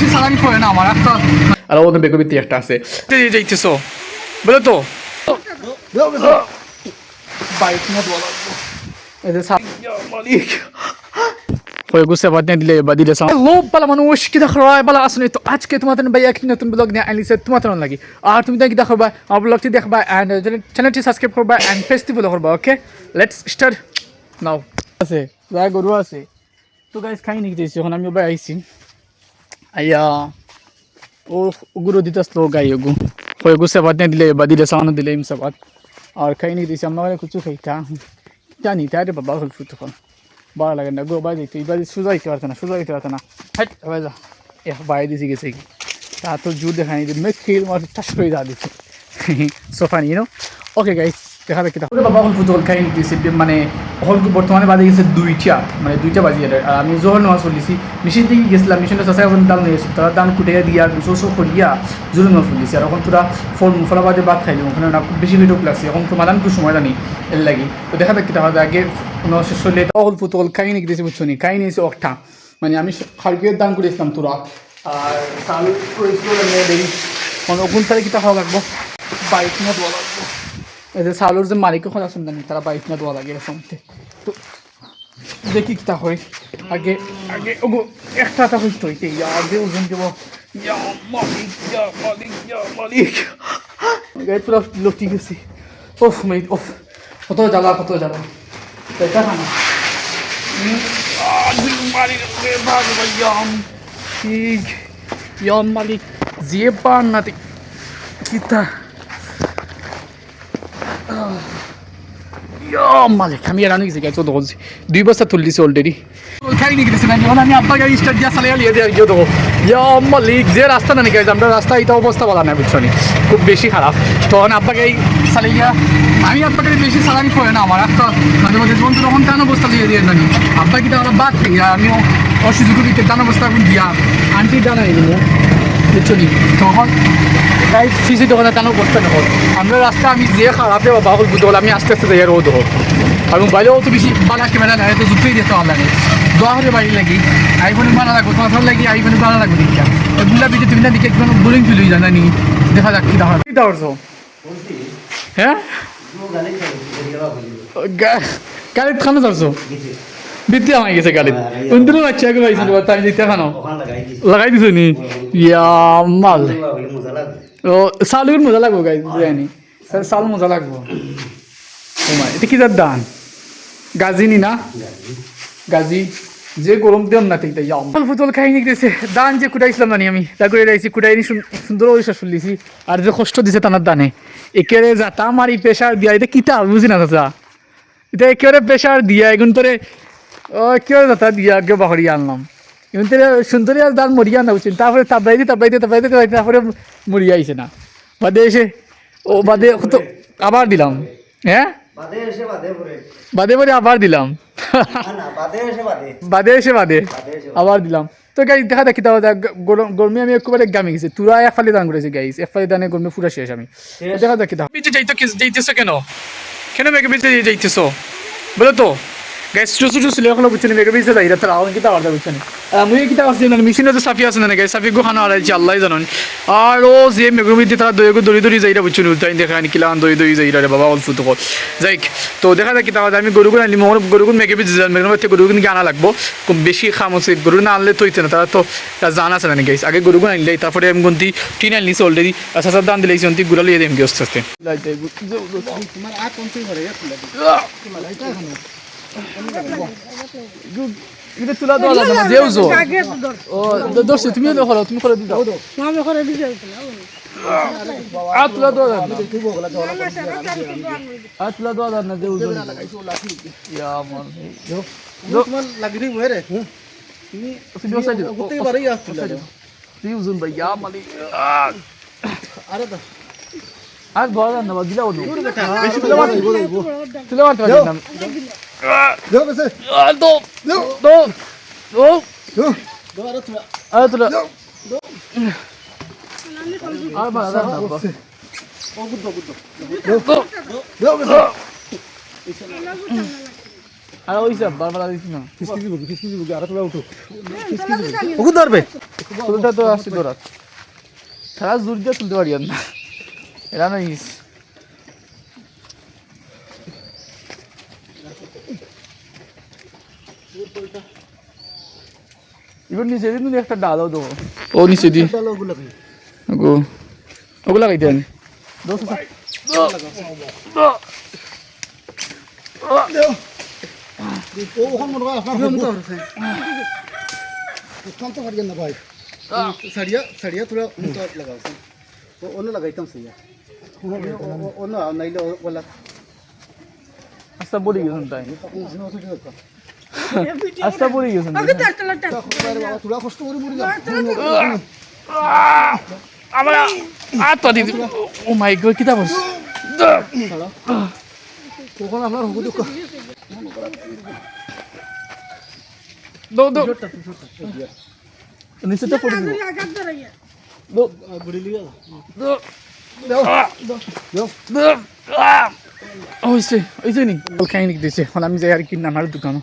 বেশি সালামি করে না আমার একটা আর ওদের বেগবিতি একটা আছে যাইতেছো বলো তো বাইক না বলা এদের মালিক হয়ে গুছে বাদ নিয়ে দিলে বা দিলে লোভ পালা মানুষ কি দেখো পালা আসলে তো আজকে তোমাদের ভাই একটি নতুন ব্লগ নিয়ে আইলিছে তোমাদের লাগি আর তুমি দেখি দেখবা আমার ব্লগটি দেখবা অ্যান্ড চ্যানেলটি সাবস্ক্রাইব করবা অ্যান্ড পেজটি ফলো করবা ওকে লেটস স্টার্ট নাও আছে যাই গরু আছে তো গাইস খাই নাকি দিয়েছি এখন আমি ওবার আইছি আইয়া ও গুরু দিতে আসলো গাই ওগু হয়ে গুছে বাদ নিয়ে দিলে বা দিলে সামানো দিলে ইমসা বাদ আর খাই নাকি দিয়েছি আমরা কিছু খাইতা জানি তাই রে বাবা হল ফুট তখন ভালো লাগে না গো বাজি তুই বাজি সোজা দিতে পারতো না সোজা দিতে পারতো না হাট বাজা এ বাইরে দিছি গেছে কি তা তো জোর দেখানি মেক ফিল মার টাচ করে যা দিচ্ছে so funny you know okay guys দেখা দেখি তাহলে বাবা হল ফুটবল খাই দিয়েছি মানে হল বর্তমানে বাজে গেছে দুইটা বাজি আর আমি জোহর নামাজ পড়লিছি মিশিন থেকে গেছিলাম মিশনের চাষা এখন দাল নিয়ে এসেছি তারা দান কুটিয়ে দিয়া দুশো করিয়া জোর নামাজ পড়লিছি আর এখন তোরা ফলাবাদে ভাত খাইলাম ওখানে না খুব বেশি ভিডিও লাগছে এখন তো মাদান খুব সময় জানি এর লাগি তো দেখা দেখি তাহলে আগে শেষ হলে অল ফুটবল খাই নিয়ে দিয়েছি বুঝছো নি খাই নিয়েছি একটা মানে আমি খালকে দান করেছিলাম তোরা আর চালু করেছিল ওগুন তারিখ কিতা খাওয়া লাগবো বাইক না দেওয়া লাগবো এই যে চালুর যে মালিক এখন আসুন জানি তারা বাইক না দেওয়া লাগে এরকমতে তো দেখি কিতা হয় আগে আগে ওগো একটা হইতে হইতে আগে ওজন দেবো মালিক গাড়ি পুরো লটি গেছি ওফ মেয়ে ওফ কত জ্বালা দেখা না মালিক যে পার না কিতা মালিক আমি এরানো গেছি গাইছো দেখো 2 বছর তুল দিছি অলরেডি খাই নিয়ে গেছি না যখন আমি আব্বা গাড়ি স্টার্ট দিয়া চালিয়ে লিয়ে দিয়ে দেখো মালিক যে রাস্তা না নিয়ে আমরা রাস্তা এটা অবস্থা বলা না বুঝছো নি খুব বেশি খারাপ তখন আব্বা গাড়ি চালিয়ে আমি আব্বা গাড়ি বেশি চালানি করে না আমার একটা মাঝে মাঝে যখন তখন টান অবস্থা দিয়ে দিয়ে জানি আব্বা কিটা আমরা বাদ থেকে আমিও অসুযোগ দিতে টান অবস্থা এখন দিয়া আন্টি জানাই দিব বুঝছো নি তখন গাড়ি সিসি দোকানে টানো বসতে না আমরা রাস্তা আমি যে খারাপে বাহুল বুঝতে আমি আস্তে আস্তে যাই রোদ হোক আর মোবাইলেও তো বেশি বালা ক্যামেরা নেয় তো জুতেই দিতে ভালো লাগে দোয়া হলে বাড়ি লাগি আইফোনে ভালো লাগবো তোমার ভালো লাগি আইফোনে ভালো লাগবে দেখিয়া এগুলা বিজে তুমি না দেখে একটু বোরিং ফিল হয়ে জানি দেখা যাক কি দেখা কি দাওয়ারছো হ্যাঁ গাড়িত খানো যাচ্ছো বিত্তি আমার গেছে গাড়িত কোনদিনও বাচ্চা আগে পাইছিল তাই দিতে খানো লাগাই দিছো নি ইয়া মাল ও সালুর মজা লাগবো গাই বিরিয়ানি সাল মজা লাগবো তোমার এটা কি যার দান গাজি নি না গাজি যে গরম দিলাম না ঠিক তাই ফুটবল খাই নিয়ে গেছে দান যে কুটাইছিলাম জানি আমি তা করে রাইছি কুটাই সুন্দর ওইসব শুনলিছি আর যে কষ্ট দিছে তানার দানে একেবারে যাতা মারি প্রেশার দিয়া এটা কিতা বুঝি না চাচা এটা একেবারে প্রেশার দিয়া এখন তোরে একেবারে যাতা দিয়া আগে বাহরি আনলাম এখন তোরে সুন্দরী আর দান মরিয়া না বুঝছেন তারপরে তারপরে মরিয়া আইছে না বাদে এসে ও বাদে তো আবার দিলাম হ্যাঁ বাদে পরে আবার দিলাম বাদে আবার দিলাম তো গাড়ি দেখা দেখি তাও গরমে আমি একেবারে গামে গেছি তোরা একফালে দান করেছি গাইস একফালে দানে গরমে পুরা শেষ আমি দেখা দেখি তাও যাইতেছো কেন মেঘে বেঁচে যাইতেছো বলো তো গাইস ছোটো ছিল এখন বুঝছেন মেঘে বেঁচে যাই তার আওয়াজ কিতা আলাদা বুঝছেন আমি কিতা আসছি না মেশিনে তো সাফি আছে না গাইস সাফি গো খানা আলাইছি আল্লাহ জানেন আর ও যে মেঘের মধ্যে তারা দড়ি যাইরা বুঝছেন তাই দেখা নি কিলা দড়ি যাইরা রে বাবা অল্প তো যাই তো দেখা যাক কিতা আমি গরুগুন আনলি মোর গরুগুন মেঘে বেঁচে যান মেঘের মধ্যে গরুগুন আনা লাগবো খুব বেশি খাম আছে গরু না আনলে তো হইতে না তারা তো জানা আছে না গাইস আগে গরুগুন আনলে তারপরে এম গন্তি টিন আনলিছে অলরেডি আচ্ছা দান দিলেছি অন্তি গুড়া লিয়ে দেম কি আস্তে আস্তে এটা তুলা দেওয়া যাবে না যেও জো ও দোস্ত তুমি করো তুমি করে দিও আমি করে দিই তুলা দেওয়া যাবে না তুলা দেওয়া যাবে না যেও জো ইয়া মান তোমার লাগি নি মরে তুমি তুমি সাইড করতে পারি আসলে তুই উজন ভাই ইয়া মালি আরে দা আর বড় না দিলা ওনো বেশি তুলা মারতে পারি না Go bese. Do. Ara tula. Do. Ar bana da. O guddo. Do bese. আর ওই সব বারবার দিছি না ফিসকি দিব আর তোরা উঠো ওকে ধরবে তুলটা তো আসছে ধরাত সারা জোর দিয়ে তুলতে পারি না এরা না ইস এবার নিচে দিন একটা ডালও দেবো ও নিচে দি ওগুলা খাইতেন ওখান মনে হয় আপনার ওখান তো পারিয়েন না ভাই সারিয়া তোরা মুখ লাগাওছেন অন্য লাগাইতাম সেই অন্য নাইলে ওলা আস্তা পড়ে গেছেন তাই আস্তা পড়ে গেছেন তোরা কষ্ট করে মরে আমরা আর তো দিদি ও মাই গড কিতা বলছ তখন আপনার হুকু দুঃখ দো দো নিচেটা পড়ে দিব দো বড়ি লিয়া দো দাও ওইছে ওইছে নি খাই নি দিছে এখন আমি যাই আর কি নানার দোকান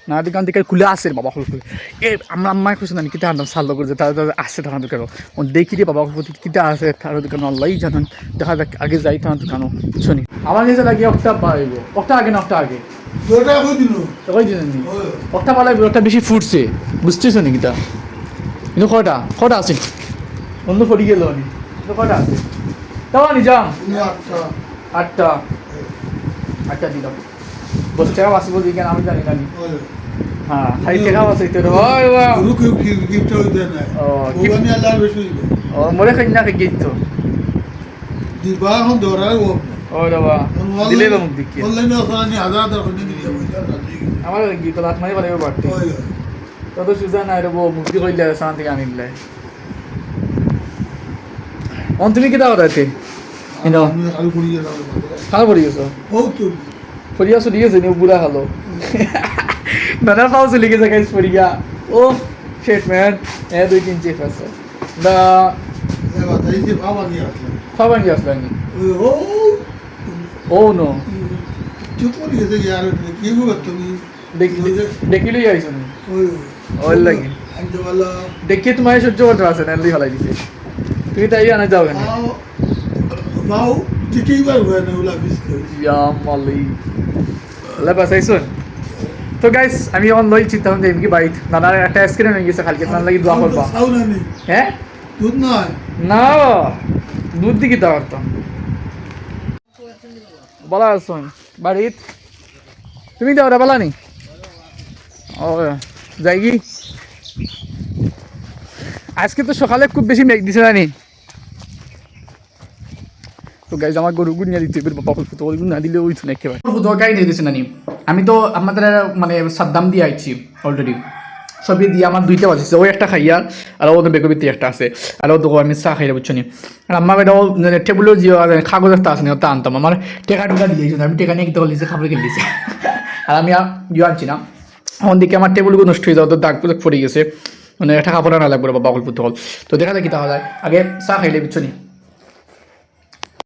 না দোকান থেকে খুলে আছে বাবা হল খুলে এ আমরা আম্মাই খুশি না কিতা আনলাম সাল করে তারা আসছে তার দোকান ও দেখি রে বাবা প্রতি কিতা আছে তার দোকান আল্লাহই জানেন দেখা যাক আগে যাই তার দোকানও শুনি আমার কাছে লাগে একটা পাইব একটা আগে না একটা আগে ওটা কই দিল কই দিলেন নি একটা পালাই একটা বেশি ফুটছে বুঝতেছো নি কিতা কিন্তু কটা আছে বন্ধু ফড়ি গেল নি তো কটা আছে তাও নি যাম আটটা আটটা দিলাম বস টাকা আসবো দিকে আমি জানি জানি হ্যাঁ খাই টাকা আছে তো ওই ওয়া রুক গিফট হই দেন ও ওনি আল্লাহ বেশি ও মরে খাই না গিফট তো দিবা হন দরাই ও ও বাবা দিলে তো মুখ দিকে অনলাইনে ওখানে হাজার হাজার কোন দিকে আমার গিফট তো আত্মাই বলে বাড়তে তো সুজা না রে মুক্তি কইলে শান্তি আনিলে অন তুমি কি দাও রাতে ইনো আলু পুরি যাও খাওয়া পড়ি গেছো ও তো পড়িয়া চলি গেছে নি বুড়া খালো নানা পাও চলি গেছে গাইস পড়িয়া ও শেট ম্যান এ দুই তিন চেক আছে দা এবার এই যে বাবা নিয়ে আসলে খাবার কি আসলে নি ও ও নো চুপ করে গেছে यार কি গো তুমি দেখিলেই আইছো নি ওই ওই লাগি আন্দাওয়ালা দেখি তোমার সহ্য করতে পারছে না এলি ফলাই দিছে তুমি তাই আনা যাও কেন বাউ ঠিকই বার হয় না ওলা বিস ইয়া মালি লেবাস আইসুন তো গাইস আমি অন লই চিন্তা ভাবনা এমকি বাইত নানার একটা স্ক্রিন হয়ে গেছে কালকে নান লাগি দোয়া করবা সাউনা নেই হ্যাঁ দুধ নয় না দুধ দিকে দাও তো বলা আসুন বাড়িত তুমি দাও রে বলা নি ও যাই কি আজকে তো সকালে খুব বেশি মেঘ দিছে জানি তো গাইজ আমার গরু গুনিয়া দিতে বাবা তো ওই না দিলে ওই শুনে একেবারে দরকারই নিয়ে দিয়েছে নানি আমি তো আমাদের মানে সাদ্দাম দিয়ে আইছি অলরেডি সবই দিয়ে আমার দুইটা বাজছে ওই একটা খাইয়া আর ওদের বেগর ভিতরে একটা আছে আর ও তো আমি চা খাইলে বুঝছো নি আর আমার বেটাও টেবিলেও যে কাগজ একটা আছে না ওটা আনতাম আমার টেকা টুকা দিয়েছিল আমি টেকা নিয়ে কিনতে বলেছি খাবার কিনে দিয়েছে আর আমি ইয়ে আনছি না আমার দিকে আমার টেবিলগুলো নষ্ট হয়ে যাও তো দাগ পড়ে গেছে মানে একটা কাপড় আনা লাগবে বাবা অল্প তো দেখা যায় কি তাহলে আগে চা খাইলে বুঝছো নি